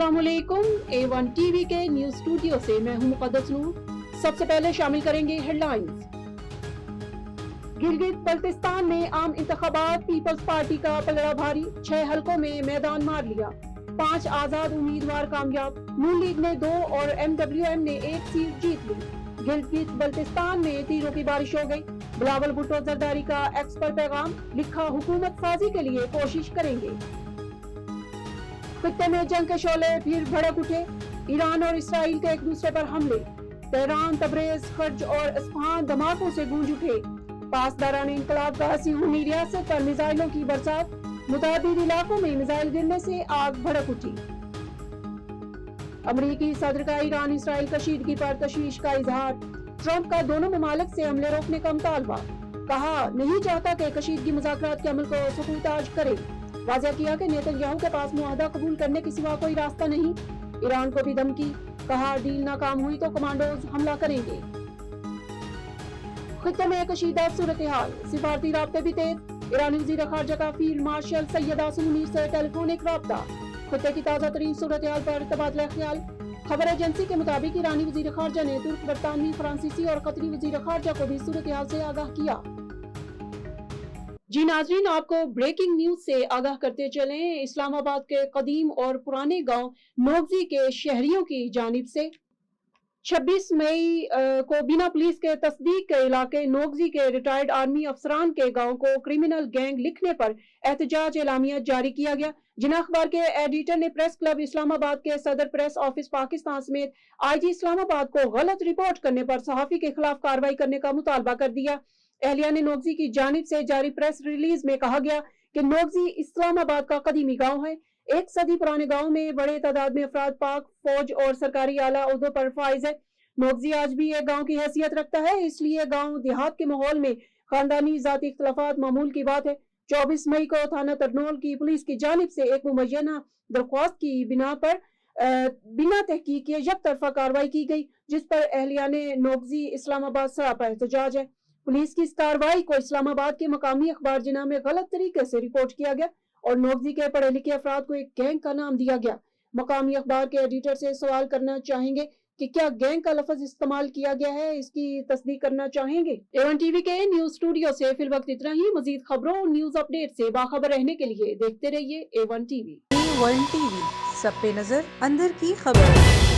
अस्सलाम वालेकुम। A1 TV के न्यूज स्टूडियो से मैं हूं मुक़द्दस नूर। सबसे पहले शामिल करेंगे हेडलाइंस। गिलगित बल्तिस्तान में आम इंतखाबात, पीपल्स पार्टी का पलड़ा भारी, 6 हलकों में मैदान मार लिया, 5 आजाद उम्मीदवार कामयाब, नून लीग ने 2 और MWM ने 1 सीट जीत ली। गिलगित बल्तिस्तान में तीरों की बारिश हो गई। बिलावल भुट्टो जरदारी का एक्स पर पैगाम, लिखा हुकूमत साजी के लिए कोशिश करेंगे। खित्ते में जंग के शोले फिर भड़क उठे, ईरान और इसराइल के एक दूसरे पर हमले, तेहरान, तबरेज, खर्ज और इस्फहान धमाकों से गूंज उठे। पासदारान इंकलाब का सिहूनी रियासत पर मिसाइलों की बरसात, मुताबिद इलाकों में मिसाइल गिरने से आग भड़क उठी। अमरीकी सदर का ईरान इसराइल कशीदगी पर तशवीश का इजहार, ट्रंप का दोनों ममालिक से हमले रोकने का मुतालबा, कहा नहीं चाहता कि कशीदगी मुज़ाकरात के अमल को सुकूताज करे। वाज़ेह किया कि नेतन्याहू के पास मुआहदा कबूल करने के सिवा कोई रास्ता नहीं। ईरान को भी धमकी, कहा डील नाकाम हुई तो कमांडोज हमला करेंगे। खित्ते में कशीदा सूरत हाल, सिफारती राब्ते भी तेज, ईरानी वज़ीर ख़ारजा का फील्ड मार्शल सैयद आसिम मुनीर से टेलीफोनिक राब्ता, खित्ते की ताज़ा तरीन सूरत हाल पर तबादला ख्याल। खबर एजेंसी के मुताबिक ईरानी वज़ीर ख़ारजा ने तुर्क, बरतानवी, फ्रांसीसी और कतरी वज़ीर ख़ारजा को भी सूरत हाल से आगाह किया। जी नाजरीन, आपको ब्रेकिंग न्यूज से आगाह करते चलें। इस्लामाबाद के कदीम और पुराने गांव नोगजी के शहरियों की जानिब से 26 मई को बिना पुलिस के तस्दीक के इलाके नोगजी के रिटायर्ड आर्मी अफसरान के गांव को क्रिमिनल गैंग लिखने पर एहतजाज एलामिया जारी किया गया। जिन अखबार के एडिटर ने प्रेस क्लब इस्लामाबाद के सदर प्रेस ऑफिस पाकिस्तान समेत IG इस्लामाबाद को गलत रिपोर्ट करने पर सहाफी के खिलाफ कार्रवाई करने का मुतालबा कर दिया। एहलिया ने नोगजी की जानिब से जारी प्रेस रिलीज में कहा गया कि नोगजी इस्लामाबाद का कदीमी गांव है। 1 सदी पुराने गांव में बड़े तादाद में अफराद पाक फौज और सरकारी आला ओहदों पर फाइज है। नोगजी आज भी एक गांव की हैसियत रखता है, इसलिए गांव देहात के माहौल में खानदानी जाती इख्तलाफात मामूल की बात है। 24 मई को थाना तरनोल की पुलिस की जानिब से एक मुबैना दरख्वास्त की बिना पर बिना तहकीक के एक तरफा कार्रवाई की गई, जिस पर एहलिया ने नोगजी इस्लामाबाद सरापा एहतजाज है। पुलिस की इस कार्रवाई को इस्लामाबाद के मकामी अखबार जिना में गलत तरीके से रिपोर्ट किया गया और नोगजी के पढ़े लिखे अफराद को एक गैंग का नाम दिया गया। मकामी अखबार के एडिटर से सवाल करना चाहेंगे कि क्या गैंग का लफ्ज इस्तेमाल किया गया है, इसकी तस्दीक करना चाहेंगे। A1 टीवी के न्यूज स्टूडियो से फिल वक्त इतना ही। मजीद खबरों और न्यूज अपडेट से बाखबर रहने के लिए देखते रहिए A1 टीवी। A1 टीवी, सब पे नजर, अंदर की खबर।